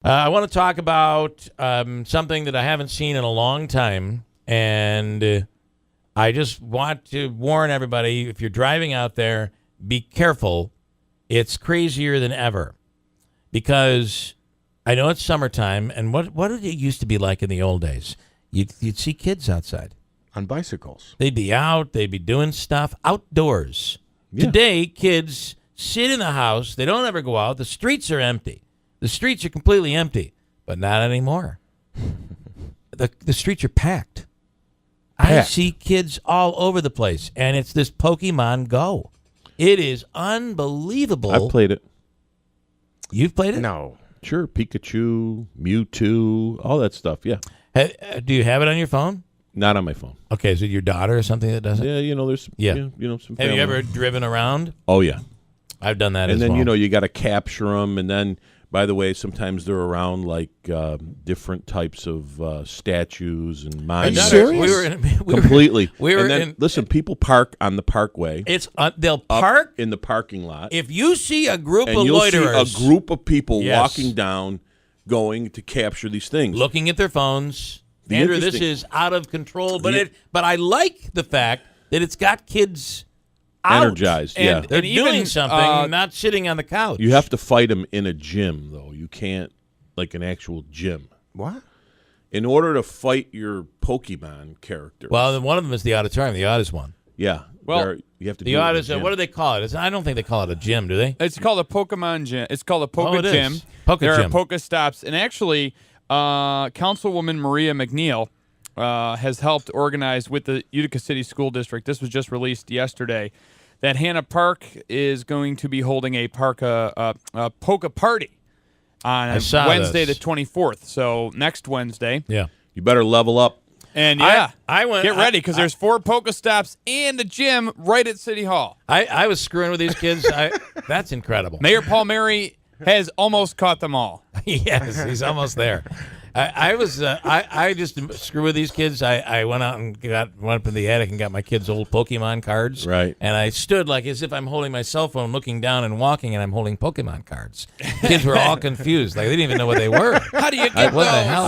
I want to talk about something that I haven't seen in a long time, and I just want to warn everybody, if you're driving out there, be careful. It's crazier than ever because I know it's summertime, and what did it used to be like in the old days? You'd see kids outside. On bicycles. They'd be out. They'd be doing stuff outdoors. Yeah. Today, kids sit in the house. They don't ever go out. The streets are empty. The streets are completely empty, but not anymore. The streets are packed. I see kids all over the place, and it's this Pokemon Go. It is unbelievable. I've played it. You've played it? No. Sure, Pikachu, Mewtwo, all that stuff, yeah. Do you have it on your phone? Not on my phone. Okay, is it your daughter or something that does it? Yeah, there's some Have family. you ever driven around? Oh, yeah. I've done that as well. And then, you got to capture them, and then, by the way, sometimes they're around like different types of statues and monuments. Are you serious? Completely. Listen, people park on the parkway. It's they'll park in the parking lot. If you see a group of you'll loiterers, see a group of people walking down, going to capture these things, looking at their phones. Andrew, this is out of control, but I like the fact that it's got kids out, energized. And they're doing something, not sitting on the couch. You have to fight them in a gym, though. You can't, like an actual gym. What? In order to fight your Pokemon characters. Well, one of them is the auditorium. The odd is one. Yeah. Well, you have to. The odd is what do they call it? I don't think they call it a gym, do they? It's called a Pokemon gym. It's called a Poke Gym. There are Poke Stops, and actually, Councilwoman Maria McNeil has helped organize with the Utica City School District. This was just released yesterday. That Hannah Park is going to be holding a Poke Party on Wednesday the 24th. So next Wednesday. Yeah. You better level up. And I went. Get ready because there's 4 Pokestops and a gym right at City Hall. I was screwing with these kids. That's incredible. Mayor Paul Mary has almost caught them all. Yes, he's almost there. I just screw with these kids. I went out and went up in the attic and got my kids' old Pokemon cards. Right. And I stood like as if I'm holding my cell phone, looking down and walking, and I'm holding Pokemon cards. Kids were all confused. Like they didn't even know what they were. How do you get what those? The hell?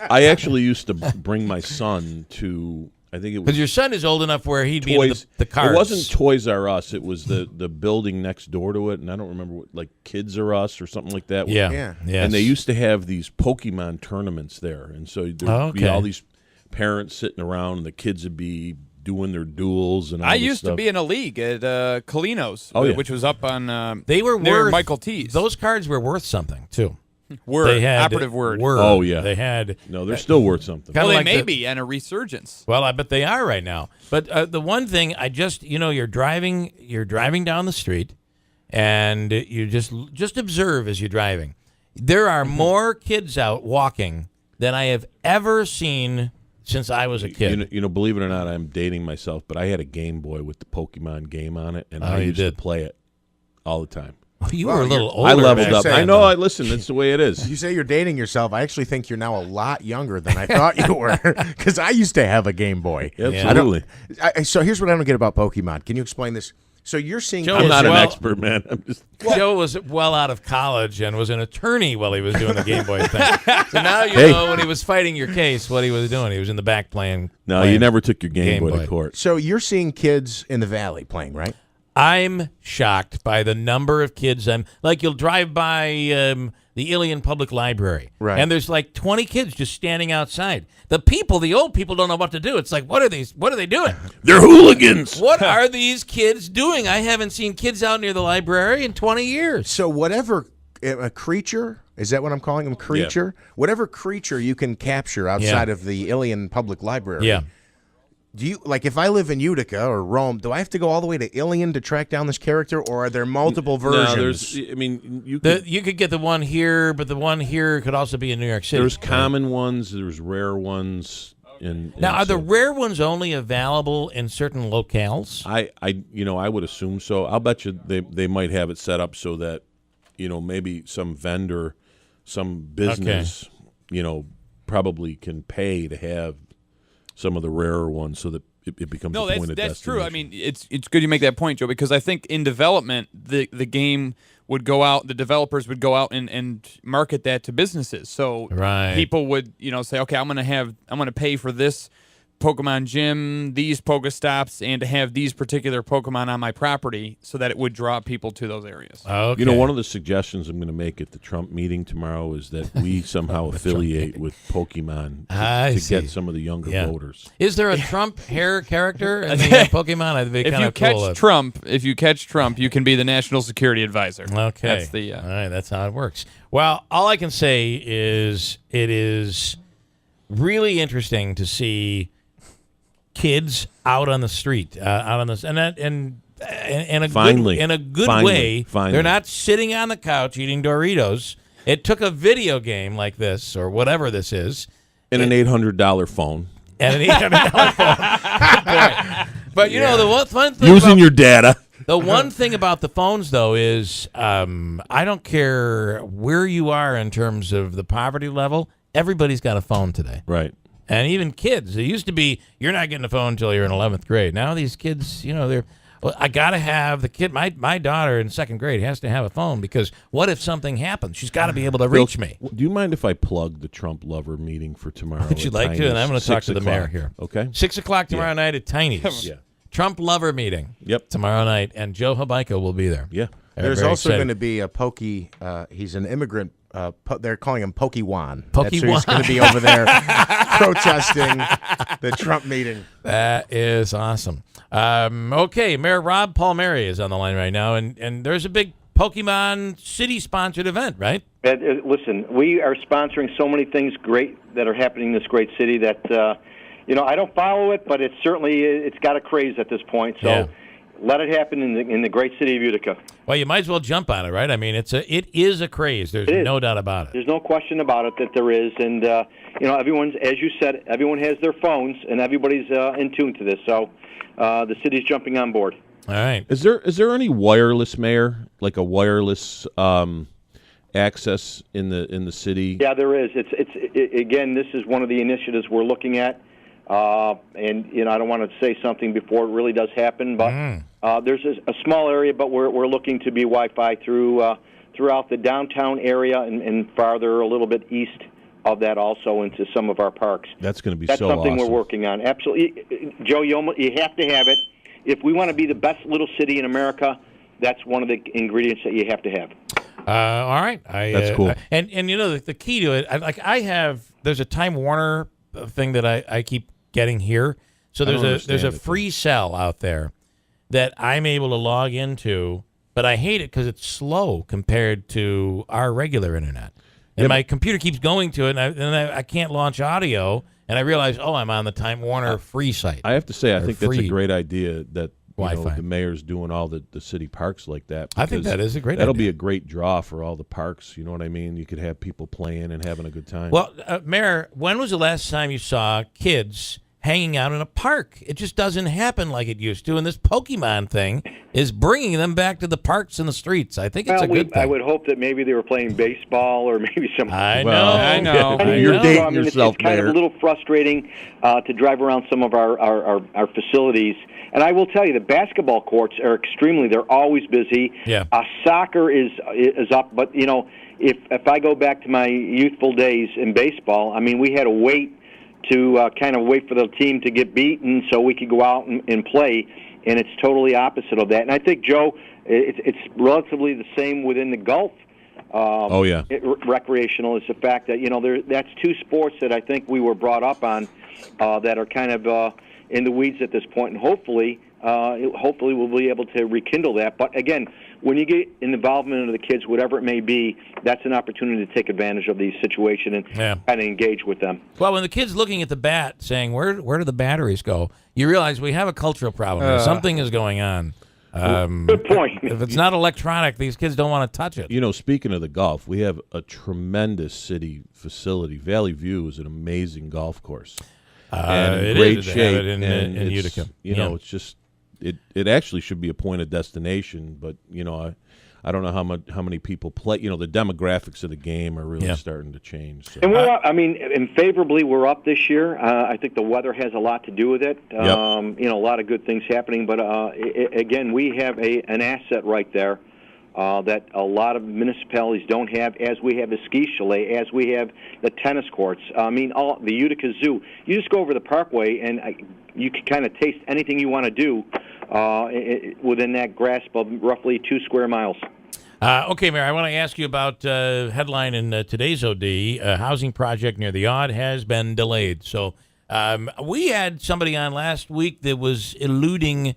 I actually used to bring my son to. I think it was because your son is old enough where he'd be in the cards. It wasn't Toys R Us. It was the building next door to it, and I don't remember what, like Kids R Us or something like that. Yeah. Yes. And they used to have these Pokemon tournaments there, and so there'd be all these parents sitting around, and the kids would be doing their duels and all I this used stuff. to be in a league at Colino's, which was up on they were near worth, Michael T's. Those cards were worth something too. Word, operative word. Oh, yeah. They had. No, they're still worth something. Well, they may be in a resurgence. Well, I bet they are right now. But the one thing, you're driving down the street, and you just observe as you're driving. There are more kids out walking than I have ever seen since I was a kid. Believe it or not, I'm dating myself, but I had a Game Boy with the Pokemon game on it, and I used to play it all the time. You were a little older. I leveled up. I know. Listen, that's the way it is. You say you're dating yourself. I actually think you're now a lot younger than I thought you were because I used to have a Game Boy. Absolutely. So here's what I don't get about Pokemon. Can you explain this? So you're seeing. I'm not an expert, man. I'm just. Joe was well out of college and was an attorney while he was doing the Game Boy thing. So now you know when he was fighting your case, what he was doing. He was in the back playing. No, you never took your Game Boy to court. So you're seeing kids in the Valley playing, right? I'm shocked by the number of kids. You'll drive by the Ilion Public Library, right? And there's like 20 kids just standing outside. The old people don't know what to do. It's like, what are they doing? They're hooligans. What are these kids doing? I haven't seen kids out near the library in 20 years. So whatever a creature, is that what I'm calling them? Creature? Yeah. Whatever creature you can capture outside of the Ilion Public Library. Yeah. Do you if I live in Utica or Rome, do I have to go all the way to Ilion to track down this character, or are there multiple versions? You could get the one here, but the one here could also be in New York City. There's common ones, there's rare ones. Are the rare ones only available in certain locales? I would assume so. I'll bet you they might have it set up so that maybe some vendor, some business, probably can pay to have some of the rarer ones so that it becomes a point of that's true. I destination. mean, it's good you make that point, Joe, because I think in development, the game would go out, the developers would go out and market that to businesses. So people would, say, okay, I'm going to pay for this Pokemon gym, these Pokestops, and to have these particular Pokemon on my property so that it would draw people to those areas. Okay. One of the suggestions I'm going to make at the Trump meeting tomorrow is that we somehow affiliate with Pokemon to get some of the younger voters. Is there a Trump hair character in the Pokemon? I'd be kind of cool. If you catch Trump, you can be the national security advisor. Okay. That's the all right, that's how it works. Well, all I can say is it is really interesting to see kids out on the street, out on this, and in a good way. Finally. They're not sitting on the couch eating Doritos. It took a video game like this or whatever this is, and an $800 phone, and an $800 phone. But the one fun thing using your data. The one thing about the phones, though, is I don't care where you are in terms of the poverty level. Everybody's got a phone today, right? And even kids. It used to be you're not getting a phone until you're in 11th grade. Now these kids, they're. Well, I got to have the kid. My daughter in 2nd grade has to have a phone because what if something happens? She's got to be able to reach me. Do you mind if I plug the Trump lover meeting for tomorrow? Would you like to? And I'm going to talk to the mayor here. Okay. 6 o'clock tomorrow night at Tiny's. Yeah. Trump lover meeting. Yep. Tomorrow night, and Joe Habaika will be there. Yeah. There's also going to be a Pokey. He's an immigrant. They're calling him Pokey-Wan. That's who he's going to be over there protesting the Trump meeting. That is awesome. Okay, Mayor Rob Palmieri is on the line right now, and there's a big Pokemon city-sponsored event, right? Listen, we are sponsoring so many things great that are happening in this great city that, I don't follow it, but it's got a craze at this point, so... Yeah. Let it happen in the great city of Utica. Well, you might as well jump on it, right? I mean, it is a craze. There's no doubt about it. There's no question about it that there is, and everyone's, as you said, everyone has their phones, and everybody's in tune to this. So the city's jumping on board. All right. Is there any wireless, Mayor, like a wireless access in the city? Yeah, there is. It's again, this is one of the initiatives we're looking at. And I don't want to say something before it really does happen, but there's a small area, but we're looking to be Wi-Fi throughout the downtown area and farther a little bit east of that also into some of our parks. That's going to be That's so something awesome. We're working on. Absolutely, Joe. You have to have it if we want to be the best little city in America. That's one of the ingredients that you have to have. All right, that's cool. And the key to it, there's a Time Warner thing that I keep getting here. So there's a free cell out there that I'm able to log into, but I hate it because it's slow compared to our regular internet. And my computer keeps going to it, and I can't launch audio, and I realize, I'm on the Time Warner free site. I have to say, I think that's a great idea that Wi-Fi. The mayor's doing all the city parks like that. I think that is a great idea. That'll be a great draw for all the parks. You know what I mean? You could have people playing and having a good time. Well, Mayor, when was the last time you saw kids hanging out in a park? It just doesn't happen like it used to, and this Pokemon thing is bringing them back to the parks and the streets. I think it's a good thing. I would hope that maybe they were playing baseball or maybe some. I know. You're dating yourself, it's kind of a little frustrating to drive around some of our facilities. And I will tell you, the basketball courts are they're always busy. Yeah. Soccer is up, but, if I go back to my youthful days in baseball, I mean, we had to wait to kind of wait for the team to get beaten so we could go out and play, and it's totally opposite of that. And I think, Joe, it's relatively the same within the golf. Recreational is the fact that, that's two sports that I think we were brought up on that are kind of in the weeds at this point, and hopefully we'll be able to rekindle that. But again, when you get in the involvement of the kids, whatever it may be, that's an opportunity to take advantage of these situations and kind of engage with them. Well, when the kid's looking at the bat saying, where do the batteries go, you realize we have a cultural problem. Something is going on. Good point. If it's not electronic, these kids don't want to touch it. Speaking of the golf, we have a tremendous city facility. Valley View is an amazing golf course. And great shape in Utica. It's just it actually should be a point of destination, but I I don't know how many people play. The demographics of the game are really starting to change. So. And we're up, and favorably, we're up this year. I think the weather has a lot to do with it. Yep. A lot of good things happening. But again, we have an asset right there that a lot of municipalities don't have, as we have the ski chalet, as we have the tennis courts. The Utica Zoo. You just go over the Parkway, and you can kind of taste anything you want to do within that grasp of roughly 2 square miles. Okay, Mayor, I want to ask you about headline in today's OD. A housing project near the Odd has been delayed. So we had somebody on last week that was alluding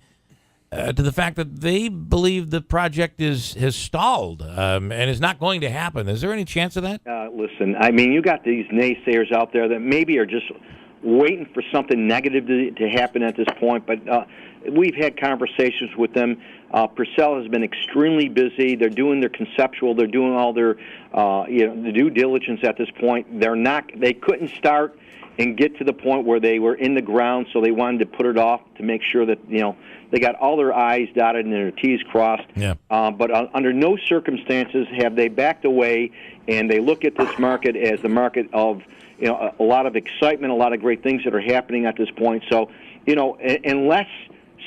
to the fact that they believe the project has stalled and is not going to happen. Is there any chance of that? Listen, you got these naysayers out there that maybe are just waiting for something negative to happen at this point, but we've had conversations with them. Purcell has been extremely busy. They're doing their conceptual. They're doing all their the due diligence at this point. They couldn't start and get to the point where they were in the ground, so they wanted to put it off to make sure that they got all their I's dotted and their T's crossed. Yeah. But under no circumstances have they backed away, and they look at this market as the market of a lot of excitement, a lot of great things that are happening at this point. So unless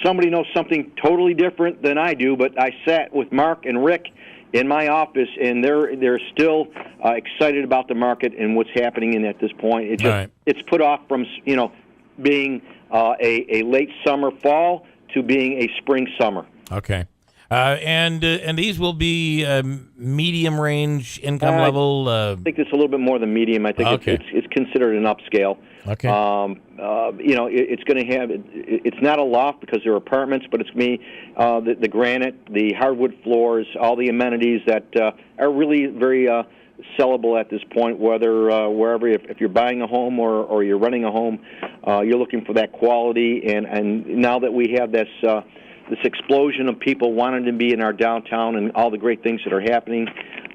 somebody knows something totally different than I do, but I sat with Mark and Rick in my office, and they're still excited about the market and what's happening in at this point. It's put off from being a late summer fall to being a spring summer. Okay. And these will be medium range income level. I think it's a little bit more than medium. I think it's considered an upscale. Okay. It's going to have. It's not a loft because they're apartments, but it's going to be the granite, the hardwood floors, all the amenities that are really very sellable at this point. Wherever, if you're buying a home or you're renting a home, you're looking for that quality. And now that we have this explosion of people wanting to be in our downtown and all the great things that are happening,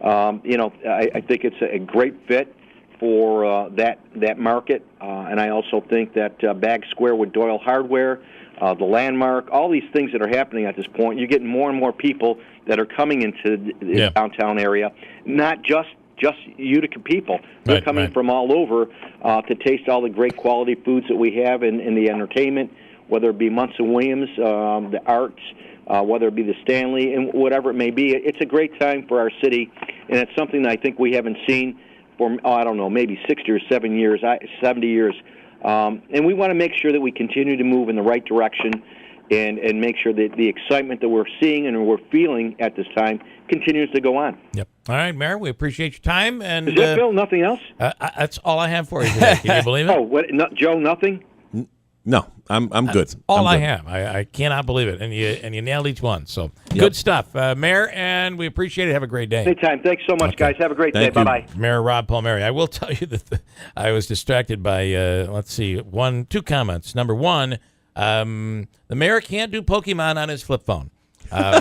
I think it's a great fit for that market. And I also think that Bag Square with Doyle Hardware, the Landmark, all these things that are happening at this point, you're getting more and more people that are coming into the downtown area, not just Utica people. They're coming from all over to taste all the great quality foods that we have in the entertainment, whether it be Munson Williams, the arts, whether it be the Stanley, and whatever it may be. It's a great time for our city, and it's something that I think we haven't seen for, maybe 60 or 70 years. And we want to make sure that we continue to move in the right direction and make sure that the excitement that we're seeing and we're feeling at this time continues to go on. Yep. All right, Mayor, we appreciate your time. And is that Bill? Nothing else? That's all I have for you today. Can you believe it? Oh, what, Joe, nothing? No, I'm good. That's all I have. I cannot believe it, and you nailed each one. So good stuff, Mayor, and we appreciate it. Have a great day. Anytime. Thanks so much, guys. Have a great day. Bye bye. Mayor Rob Palmieri. I will tell you that I was distracted by 2 comments. Number one, the mayor can't do Pokemon on his flip phone. And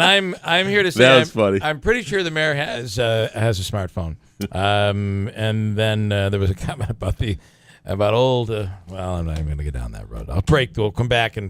I'm here to say that was funny. I'm pretty sure the mayor has a smartphone. And then there was a comment about old. Well, I'm not even going to get down that road. I'll break. We'll come back and